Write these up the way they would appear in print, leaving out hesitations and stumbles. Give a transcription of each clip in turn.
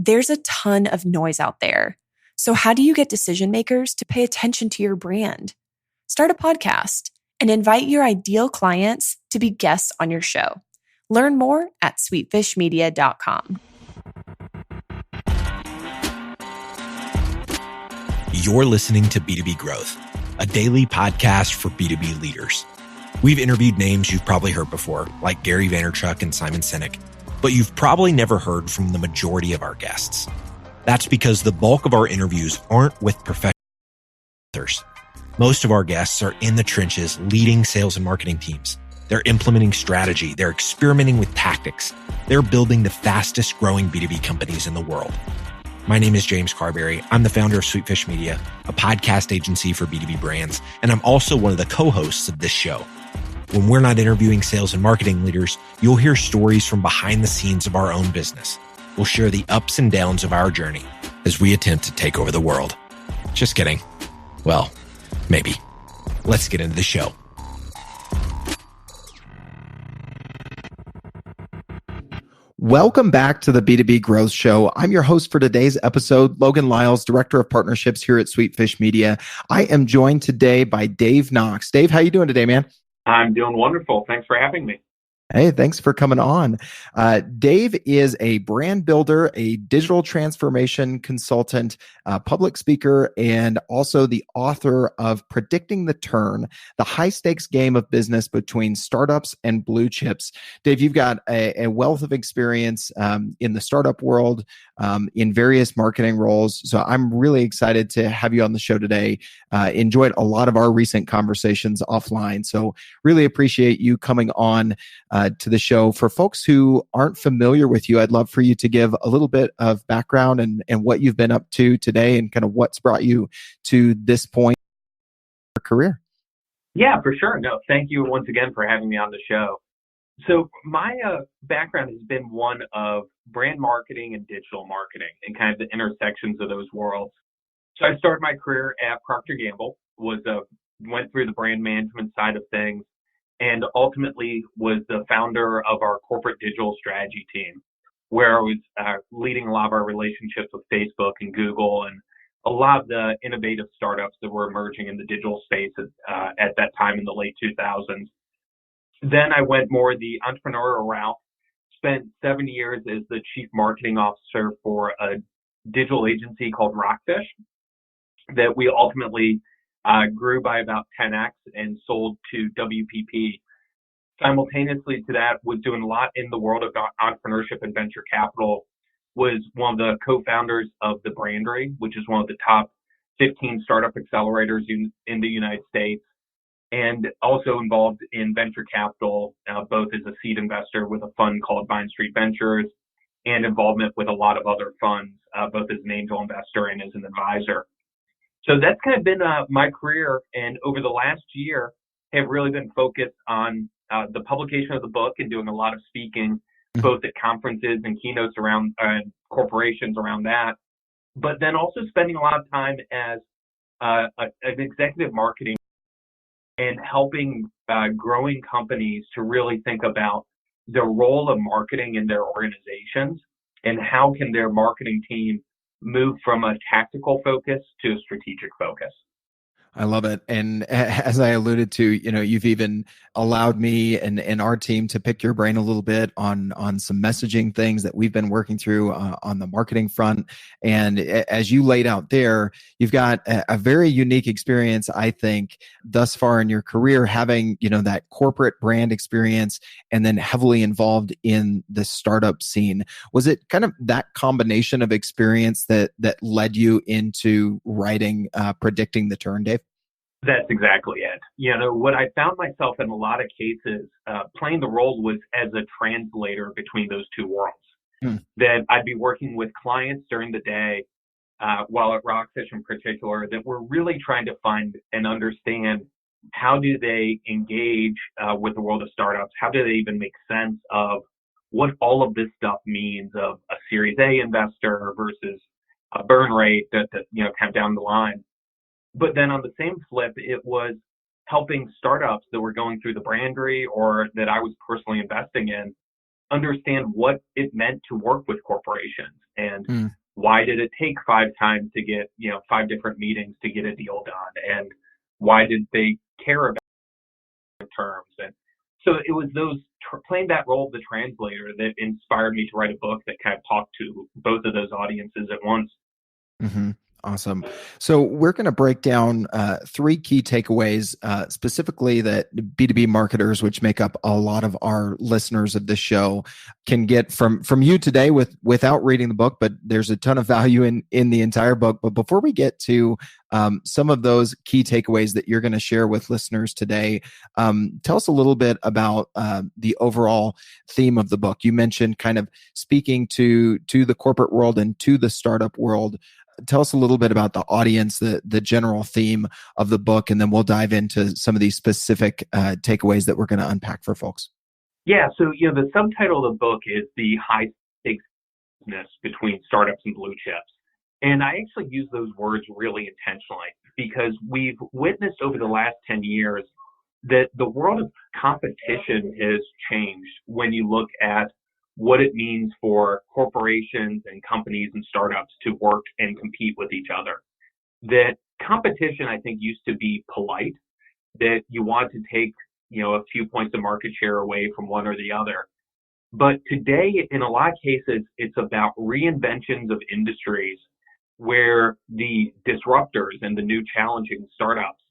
There's a ton of noise out there. So how do you get decision makers to pay attention to your brand? Start a podcast and invite your ideal clients to be guests on your show. Learn more at sweetfishmedia.com. You're listening to B2B Growth, a daily podcast for B2B leaders. We've interviewed names you've probably heard before, like Gary Vaynerchuk and Simon Sinek, but you've probably never heard from the majority of our guests. That's because the bulk of our interviews aren't with professionals. Most of our guests are in the trenches leading sales and marketing teams. They're implementing strategy. They're experimenting with tactics. They're building the fastest growing B2B companies in the world. My name is James Carberry. I'm the founder of Sweetfish Media, a podcast agency for B2B brands, and I'm also one of the co-hosts of this show. When we're not interviewing sales and marketing leaders, you'll hear stories from behind the scenes of our own business. We'll share the ups and downs of our journey as we attempt to take over the world. Just kidding. Well, maybe. Let's get into the show. Welcome back to the B2B Growth Show. I'm your host for today's episode, Logan Lyles, Director of Partnerships here at Sweetfish Media. I am joined today by Dave Knox. Dave, how you doing today, man? I'm doing wonderful. Thanks for having me. Hey, thanks for coming on. Dave is a brand builder, a digital transformation consultant, public speaker, and also the author of Predicting the Turn, the high-stakes game of business between startups and blue chips. Dave, you've got a wealth of experience in the startup world, in various marketing roles. So I'm really excited to have you on the show today. Enjoyed a lot of our recent conversations offline. So really appreciate you coming on to the show. For folks who aren't familiar with you, I'd love for you to give a little bit of background and what you've been up to today and kind of what's brought you to this point in your career. Yeah, for sure. No, thank you once again for having me on the show. So my background has been one of brand marketing and digital marketing and kind of the intersections of those worlds. So I started my career at Procter & Gamble, went through the brand management side of things, and ultimately was the founder of our corporate digital strategy team, where I was leading a lot of our relationships with Facebook and Google and a lot of the innovative startups that were emerging in the digital space at that time in the late 2000s. Then I went more the entrepreneurial route, spent 7 years as the chief marketing officer for a digital agency called Rockfish that we ultimately grew by about 10x and sold to WPP. Simultaneously to that, was doing a lot in the world of entrepreneurship and venture capital, was one of the co-founders of the Brandery, which is one of the top 15 startup accelerators in the United States, and also involved in venture capital, both as a seed investor with a fund called Vine Street Ventures, and involvement with a lot of other funds, both as an angel investor and as an advisor. So that's kind of been my career, and over the last year, have really been focused on the publication of the book and doing a lot of speaking, both at conferences and keynotes around corporations around that, but then also spending a lot of time as an executive marketing and helping growing companies to really think about the role of marketing in their organizations and how can their marketing team move from a tactical focus to a strategic focus. I love it. And as I alluded to, you've even allowed me and our team to pick your brain a little bit on some messaging things that we've been working through on the marketing front. And as you laid out there, you've got a very unique experience, I think, thus far in your career, having, that corporate brand experience and then heavily involved in the startup scene. Was it kind of that combination of experience that led you into writing Predicting the Turn, Dave? That's exactly it. What I found myself in a lot of cases playing the role was as a translator between those two worlds. That I'd be working with clients during the day, while at Rockfish in particular, that were really trying to find and understand how do they engage with the world of startups? How do they even make sense of what all of this stuff means of a Series A investor versus a burn rate that kind of down the line. But then on the same flip, it was helping startups that were going through the Brandery or that I was personally investing in understand what it meant to work with corporations and Mm. why did it take 5 times to get, 5 different meetings to get a deal done, and why did they care about terms. And so it was those playing that role of the translator that inspired me to write a book that kind of talked to both of those audiences at once. Mm-hmm. Awesome. So we're going to break down 3 key takeaways, specifically that B2B marketers, which make up a lot of our listeners of this show, can get from you today without reading the book. But there's a ton of value in the entire book. But before we get to some of those key takeaways that you're going to share with listeners today, tell us a little bit about the overall theme of the book. You mentioned kind of speaking to the corporate world and to the startup world. Tell us a little bit about the audience, the general theme of the book, and then we'll dive into some of these specific takeaways that we're going to unpack for folks. Yeah, so the subtitle of the book is The High Stakes Business Between Startups and Blue Chips. And I actually use those words really intentionally because we've witnessed over the last 10 years that the world of competition has changed when you look at what it means for corporations and companies and startups to work and compete with each other. That competition, I think, used to be polite, that you want to take, a few points of market share away from one or the other. But today, in a lot of cases, it's about reinventions of industries where the disruptors and the new challenging startups,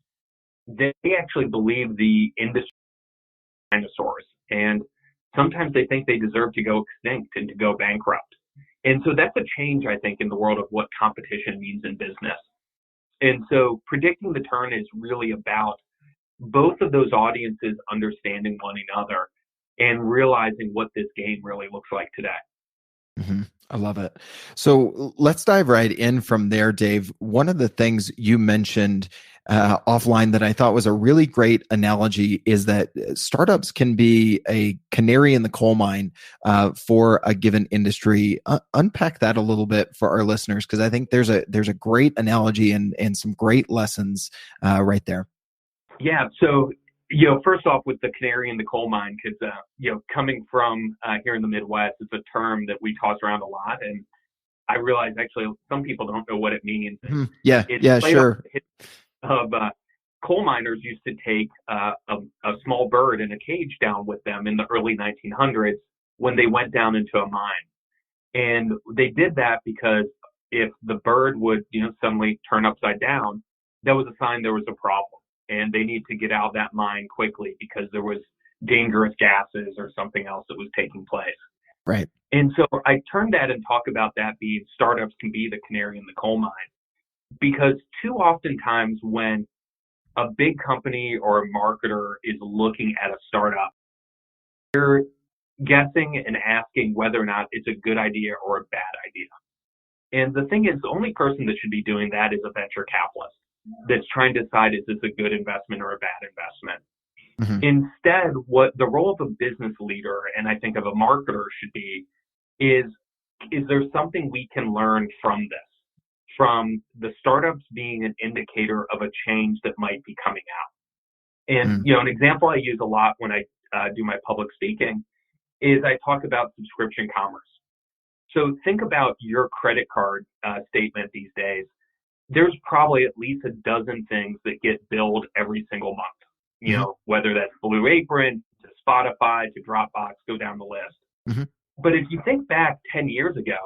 they actually believe the industry dinosaurs. And sometimes they think they deserve to go extinct and to go bankrupt. And so that's a change, I think, in the world of what competition means in business. And so predicting the turn is really about both of those audiences understanding one another and realizing what this game really looks like today. Mm-hmm. I love it. So let's dive right in from there, Dave. One of the things you mentioned offline that I thought was a really great analogy is that startups can be a canary in the coal mine for a given industry. Unpack that a little bit for our listeners, because I think there's a great analogy and some great lessons right there. Yeah. So, first off with the canary in the coal mine, because, coming from here in the Midwest, it's a term that we toss around a lot. And I realize actually some people don't know what it means. Mm-hmm. Yeah. It's Sure. Of coal miners used to take a small bird in a cage down with them in the early 1900s when they went down into a mine. And they did that because if the bird would, suddenly turn upside down, that was a sign there was a problem. And they need to get out of that mine quickly because there was dangerous gases or something else that was taking place. Right. And so I turn that and talk about that being startups can be the canary in the coal mine, because too often times when a big company or a marketer is looking at a startup, they're guessing and asking whether or not it's a good idea or a bad idea. And the thing is, the only person that should be doing that is a venture capitalist that's trying to decide, is this a good investment or a bad investment? Mm-hmm. Instead, what the role of a business leader, and I think of a marketer, should be is there something we can learn from this? From the startups being an indicator of a change that might be coming out. And, an example I use a lot when I do my public speaking is I talk about subscription commerce. So think about your credit card statement these days. There's probably at least a dozen things that get billed every single month, whether that's Blue Apron, to Spotify, to Dropbox, go down the list. Mm-hmm. But if you think back 10 years ago,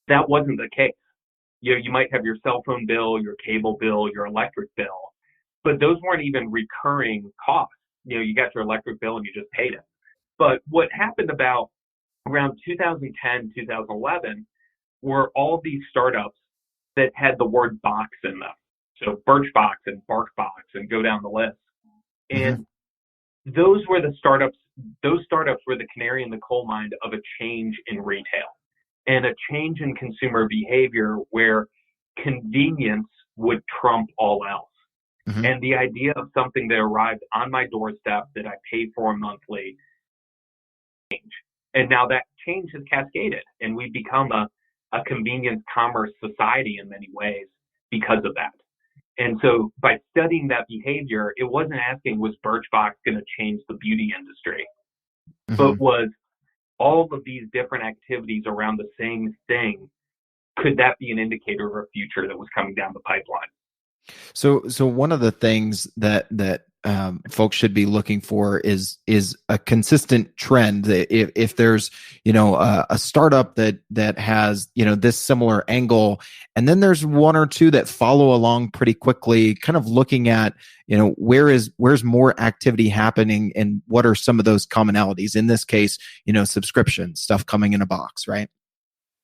that wasn't the case. You might have your cell phone bill, your cable bill, your electric bill, but those weren't even recurring costs. You got your electric bill and you just paid it. But what happened about around 2010, 2011 were all these startups that had the word box in them. So Birchbox and Barkbox and go down the list. And those were the startups. Those startups were the canary in the coal mine of a change in retail and a change in consumer behavior where convenience would trump all else. Mm-hmm. And the idea of something that arrived on my doorstep that I pay for monthly change. And now that change has cascaded and we've become a convenience commerce society in many ways because of that. And so by studying that behavior, it wasn't asking, was Birchbox going to change the beauty industry? Mm-hmm. But was all of these different activities around the same thing, could that be an indicator of a future that was coming down the pipeline? So one of the things that folks should be looking for is a consistent trend. If there's a startup that has this similar angle, and then there's one or two that follow along pretty quickly, kind of looking at where's more activity happening and what are some of those commonalities. In this case, subscription stuff coming in a box, right?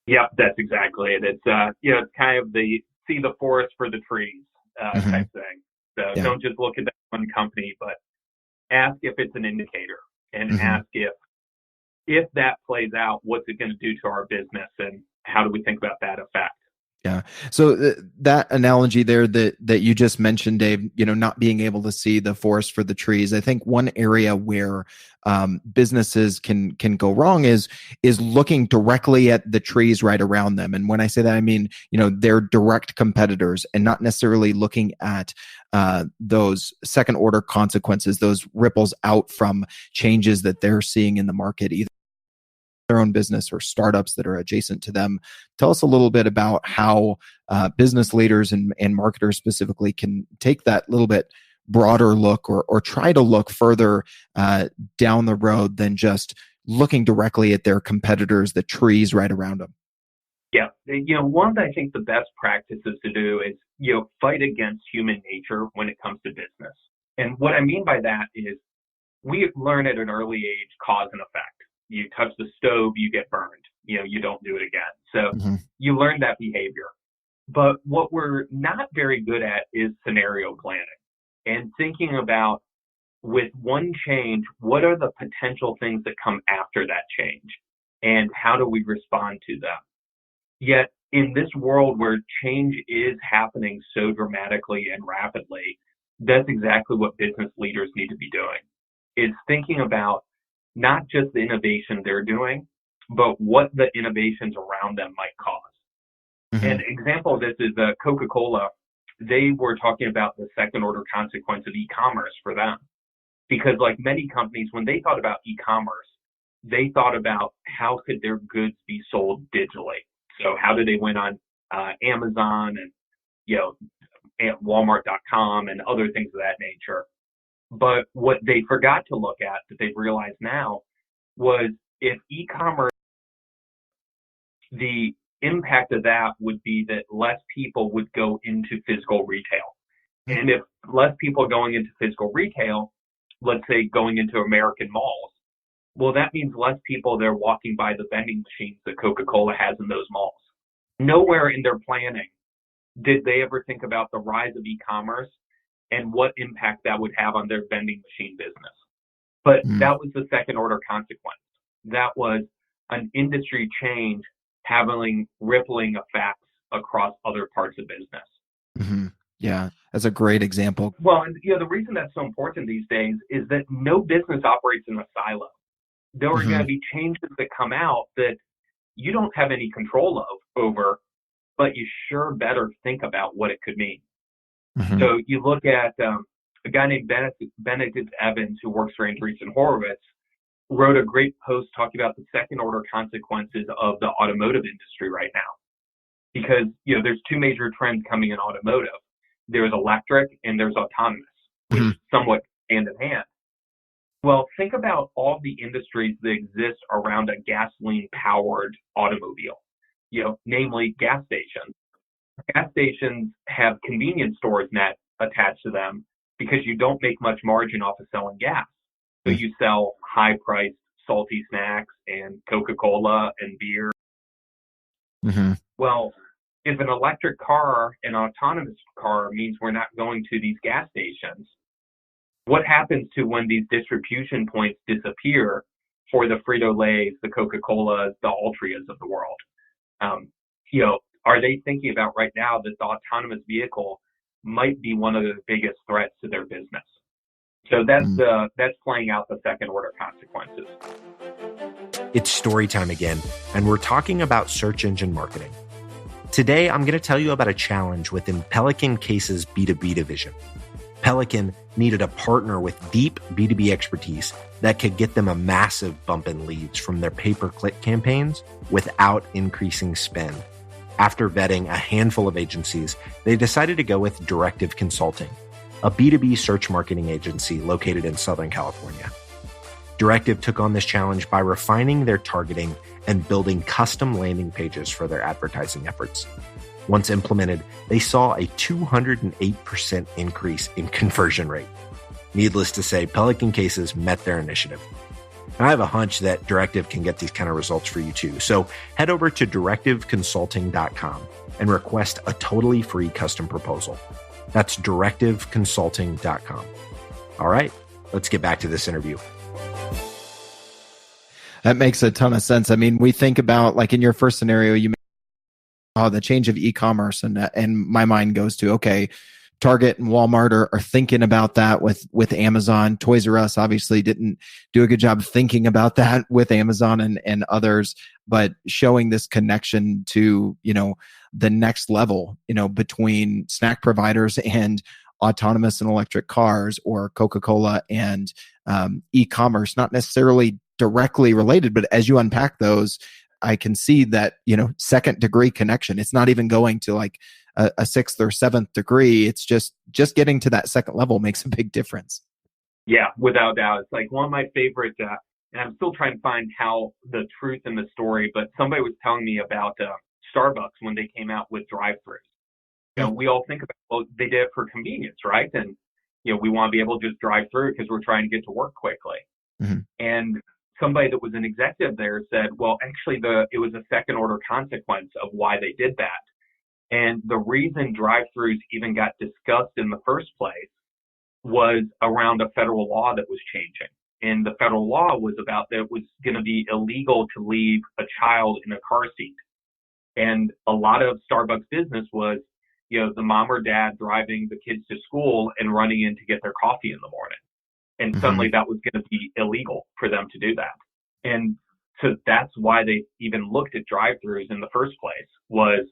Yeah, that's exactly it. It's it's kind of the see the forest for the trees type thing. So don't just look at that one company, but ask if it's an indicator, and ask if that plays out, what's it going to do to our business, and how do we think about that effect? Yeah. So that analogy there that you just mentioned, Dave, not being able to see the forest for the trees. I think one area where businesses can go wrong is looking directly at the trees right around them. And when I say that, I mean, they're direct competitors, and not necessarily looking at those second order consequences, those ripples out from changes that they're seeing in the market, either their own business or startups that are adjacent to them. Tell us a little bit about how business leaders and marketers specifically can take that little bit broader look, or try to look further down the road than just looking directly at their competitors, the trees right around them. Yeah. One of, I think, the best practices to do is, fight against human nature when it comes to business. And what I mean by that is we learn at an early age cause and effect. You touch the stove, you get burned. You don't do it again. So you learn that behavior. But what we're not very good at is scenario planning and thinking about, with one change, what are the potential things that come after that change, and how do we respond to them? Yet in this world where change is happening so dramatically and rapidly, that's exactly what business leaders need to be doing. It's thinking about not just the innovation they're doing, but what the innovations around them might cause. An example of this is Coca-Cola. They were talking about the second order consequence of e-commerce for them. Because like many companies, when they thought about e-commerce, they thought about how could their goods be sold digitally. So how do they win on Amazon and Walmart.com and other things of that nature. But what they forgot to look at, that they've realized now, was if e-commerce, the impact of that would be that less people would go into physical retail. And if less people going into physical retail, let's say going into American malls, well, that means less people there walking by the vending machines that Coca-Cola has in those malls. Nowhere in their planning did they ever think about the rise of e-commerce and what impact that would have on their vending machine business. But that was the second order consequence. That was an industry change having rippling effects across other parts of business. Yeah, that's a great example. Well, and the reason that's so important these days is that no business operates in a silo. There are going to be changes that come out that you don't have any control over, but you sure better think about what it could mean. So you look at a guy named Benedict Evans, who works for Andreessen Horowitz, wrote a great post talking about the second order consequences of the automotive industry right now. Because, there's two major trends coming in automotive. There's electric and there's autonomous, which is somewhat hand in hand. Well, think about all the industries that exist around a gasoline-powered automobile, namely gas stations. Gas stations have convenience stores attached to them because you don't make much margin off of selling gas. So you sell high-priced salty snacks and Coca-Cola and beer. Well, if an electric car, an autonomous car, means we're not going to these gas stations, what happens to when these distribution points disappear for the Frito-Lays, the Coca-Colas, the Altrias of the world? Are they thinking about right now that the autonomous vehicle might be one of the biggest threats to their business? So that's playing out the second order consequences. It's story time again, and we're talking about search engine marketing. Today, I'm going to tell you about a challenge within Pelican Case's B2B division. Pelican needed a partner with deep B2B expertise that could get them a massive bump in leads from their pay-per-click campaigns without increasing spend. After vetting a handful of agencies, they decided to go with Directive Consulting, a B2B search marketing agency located in Southern California. Directive took on this challenge by refining their targeting and building custom landing pages for their advertising efforts. Once implemented, they saw a 208% increase in conversion rate. Needless to say, Pelican cases met their initiative. And I have a hunch that Directive can get these kind of results for you too. So head over to directiveconsulting.com and request a totally free custom proposal. That's directiveconsulting.com. All right, let's get back to this interview. That makes a ton of sense. I mean, we think about, like in your first scenario, you the change of e-commerce, and my mind goes to, okay, Target and Walmart are thinking about that with Amazon. Toys R Us obviously didn't do a good job thinking about that with Amazon and others, but showing this connection to, the next level, between snack providers and autonomous and electric cars, or Coca-Cola and e-commerce, not necessarily directly related, but as you unpack those, I can see that, second degree connection. It's not even going to like a sixth or seventh degree. It's just getting to that second level makes a big difference. Yeah, without doubt. It's like one of my favorite, and I'm still trying to find how the truth in the story, but somebody was telling me about Starbucks when they came out with drive-thrus. We all think about, well, they did it for convenience, right? And, we want to be able to just drive through because we're trying to get to work quickly. Mm-hmm. And somebody that was an executive there said, well, actually it was a second order consequence of why they did that. And the reason drive-thrus even got discussed in the first place was around a federal law that was changing. And the federal law was about that it was going to be illegal to leave a child in a car seat. And a lot of Starbucks business was, the mom or dad driving the kids to school and running in to get their coffee in the morning. And suddenly that was going to be illegal for them to do that. And so that's why they even looked at drive-thrus in the first place, was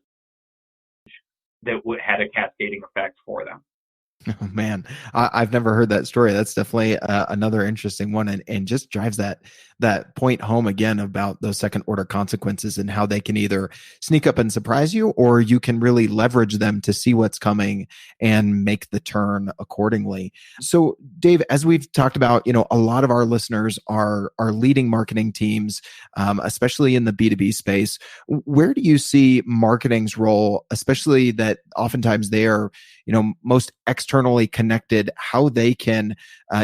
that had a cascading effect for them. Oh, man, I've never heard that story. That's definitely another interesting one, and just drives that point home again about those second order consequences and how they can either sneak up and surprise you, or you can really leverage them to see what's coming and make the turn accordingly. So, Dave, as we've talked about, a lot of our listeners are leading marketing teams, especially in the B2B space. Where do you see marketing's role, especially that oftentimes they are, most externally connected, how they can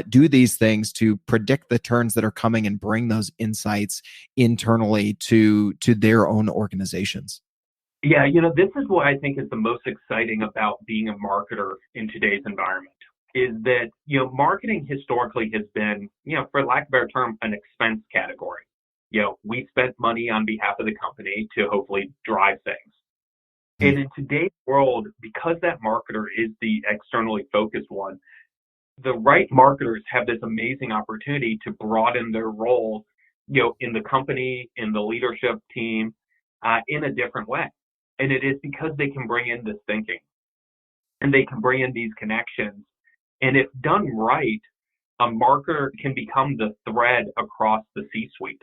do these things to predict the turns that are coming and bring those insights internally to their own organizations? Yeah, this is what I think is the most exciting about being a marketer in today's environment, is that, marketing historically has been, for lack of a better term, an expense category. We spent money on behalf of the company to hopefully drive things. And in today's world, because that marketer is the externally focused one, the right marketers have this amazing opportunity to broaden their role, in the company, in the leadership team, in a different way. And it is because they can bring in this thinking and they can bring in these connections. And if done right, a marketer can become the thread across the C-suite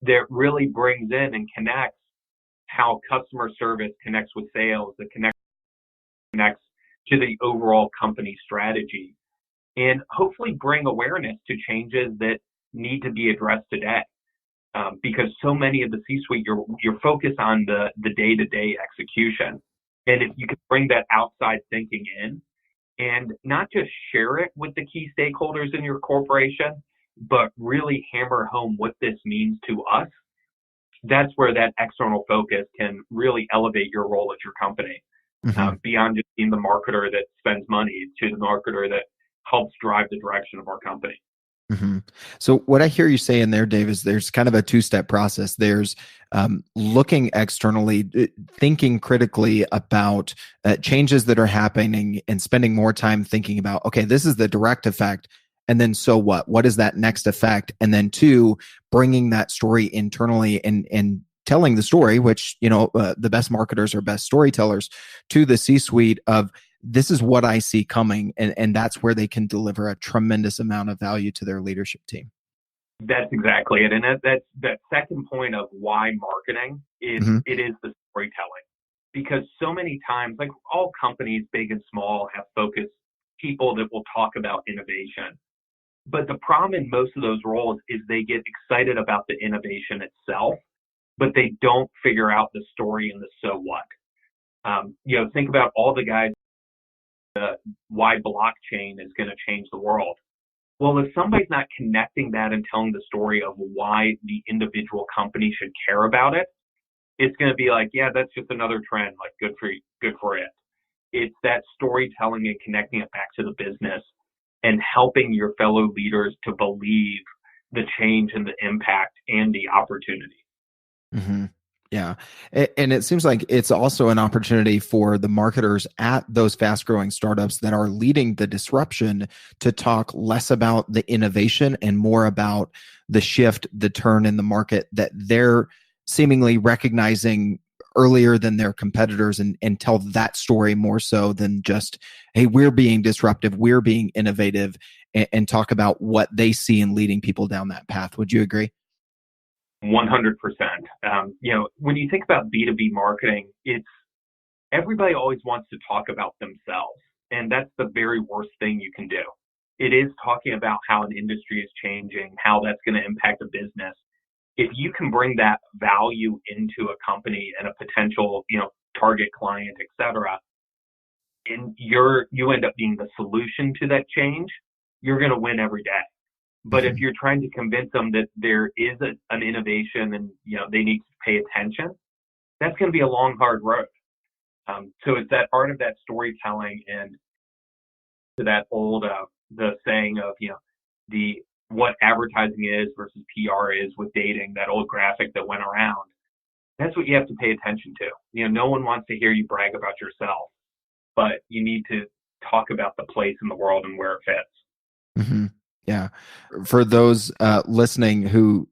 that really brings in and connects how customer service connects with sales, that connects to the overall company strategy, and hopefully bring awareness to changes that need to be addressed today. Because so many of the C-suite, you're focused on the day-to-day execution. And if you can bring that outside thinking in and not just share it with the key stakeholders in your corporation, but really hammer home what this means to us, that's where that external focus can really elevate your role at your company, beyond just being the marketer that spends money to the marketer that helps drive the direction of our company. Mm-hmm. So what I hear you saying there, Dave, is there's kind of a two-step process. There's looking externally, thinking critically about changes that are happening and spending more time thinking about, okay, this is the direct effect. And then so what? What is that next effect? And then two, bringing that story internally and telling the story, which, the best marketers are best storytellers, to the C-suite of this is what I see coming. And that's where they can deliver a tremendous amount of value to their leadership team. That's exactly it. And that's that second point of why marketing is, it is the storytelling. Because so many times, like all companies, big and small, have focused people that will talk about innovation. But the problem in most of those roles is they get excited about the innovation itself, but they don't figure out the story and the so what. Think about all the guys, why blockchain is going to change the world. Well, if somebody's not connecting that and telling the story of why the individual company should care about it, it's going to be like, yeah, that's just another trend, like good for it. It's that storytelling and connecting it back to the business and helping your fellow leaders to believe the change and the impact and the opportunity. Mm-hmm. Yeah. And it seems like it's also an opportunity for the marketers at those fast growing startups that are leading the disruption to talk less about the innovation and more about the shift, the turn in the market that they're seemingly recognizing earlier than their competitors, and tell that story more so than just, hey, we're being disruptive, we're being innovative, and talk about what they see in leading people down that path. Would you agree? 100%. When you think about B2B marketing, it's everybody always wants to talk about themselves. And that's the very worst thing you can do. It is talking about how an industry is changing, how that's going to impact a business. If you can bring that value into a company and a potential, target client, et cetera, and you end up being the solution to that change, you're going to win every day. But if you're trying to convince them that there is an innovation and they need to pay attention, that's going to be a long, hard road. So it's that art of that storytelling, and to that old the saying of what advertising is versus PR is with dating, that old graphic that went around. That's what you have to pay attention to. No one wants to hear you brag about yourself, but you need to talk about the place in the world and where it fits. Mm-hmm. Yeah. For those listening who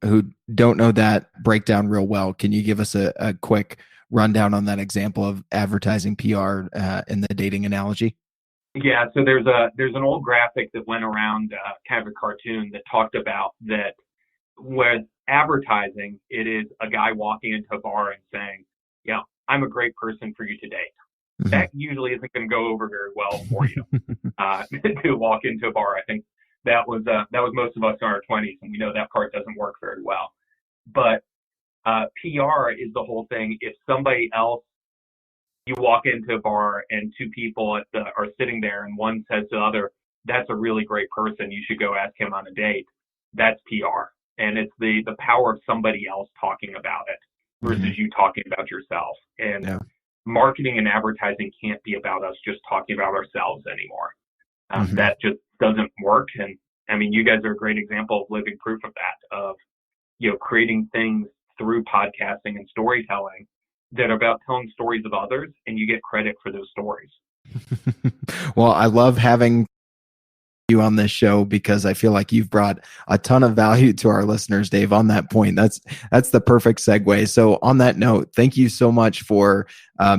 don't know that breakdown real well, can you give us a quick rundown on that example of advertising PR in the dating analogy? Yeah. So there's an old graphic that went around, kind of a cartoon that talked about that with advertising, it is a guy walking into a bar and saying, I'm a great person for you to date. Mm-hmm. That usually isn't going to go over very well for you to walk into a bar. I think that was most of us in our 20s, and we know that part doesn't work very well. But PR is the whole thing. If somebody else, you walk into a bar and two people are sitting there, and one says to the other, "That's a really great person. You should go ask him on a date." That's PR, and it's the power of somebody else talking about it versus you talking about yourself. And marketing and advertising can't be about us just talking about ourselves anymore. That just doesn't work. And I mean, you guys are a great example of living proof of that, of, creating things through podcasting and storytelling that are about telling stories of others, and you get credit for those stories. Well, I love having you on this show because I feel like you've brought a ton of value to our listeners, Dave, on that point. That's the perfect segue. So on that note, thank you so much for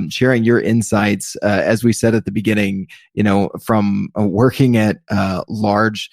sharing your insights. As we said at the beginning, from working at large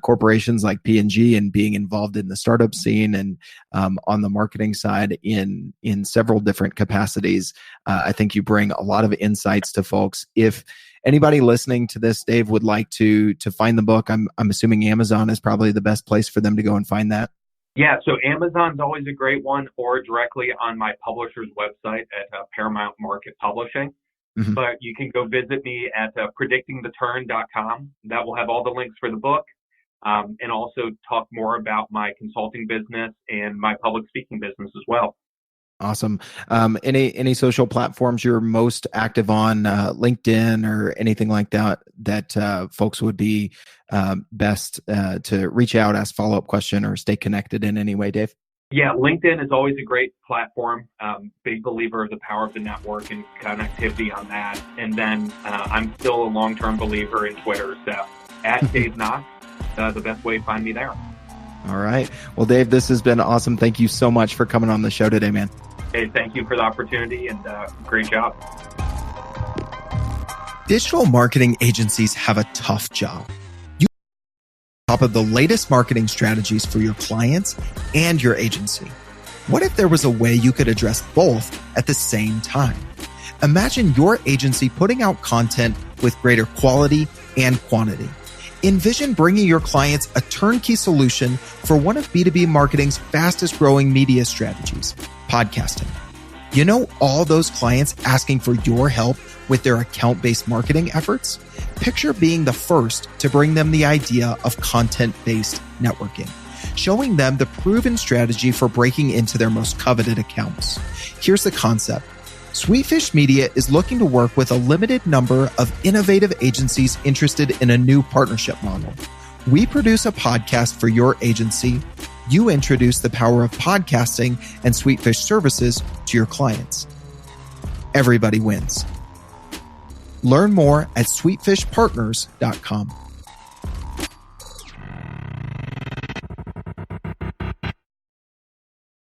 corporations like P&G and being involved in the startup scene and on the marketing side in several different capacities, I think you bring a lot of insights to folks. If anybody listening to this, Dave, would like to find the book, I'm assuming Amazon is probably the best place for them to go and find that. Yeah, so Amazon's always a great one, or directly on my publisher's website at Paramount Market Publishing. Mm-hmm. But you can go visit me at predictingtheturn.com. That will have all the links for the book, and also talk more about my consulting business and my public speaking business as well. Awesome. Any social platforms you're most active on, LinkedIn or anything like that folks would be best to reach out, ask follow-up question, or stay connected in any way, Dave? Yeah, LinkedIn is always a great platform. Big believer of the power of the network and connectivity on that. And then I'm still a long-term believer in Twitter. So at Dave Knox, the best way to find me there. All right. Well, Dave, this has been awesome. Thank you so much for coming on the show today, man. Hey, thank you for the opportunity, and great job. Digital marketing agencies have a tough job. You are on top of the latest marketing strategies for your clients and your agency. What if there was a way you could address both at the same time? Imagine your agency putting out content with greater quality and quantity. Envision bringing your clients a turnkey solution for one of B2B marketing's fastest growing media strategies, podcasting. You know all those clients asking for your help with their account-based marketing efforts? Picture being the first to bring them the idea of content-based networking, showing them the proven strategy for breaking into their most coveted accounts. Here's the concept. Sweetfish Media is looking to work with a limited number of innovative agencies interested in a new partnership model. We produce a podcast for your agency. You introduce the power of podcasting and Sweetfish services to your clients. Everybody wins. Learn more at sweetfishpartners.com.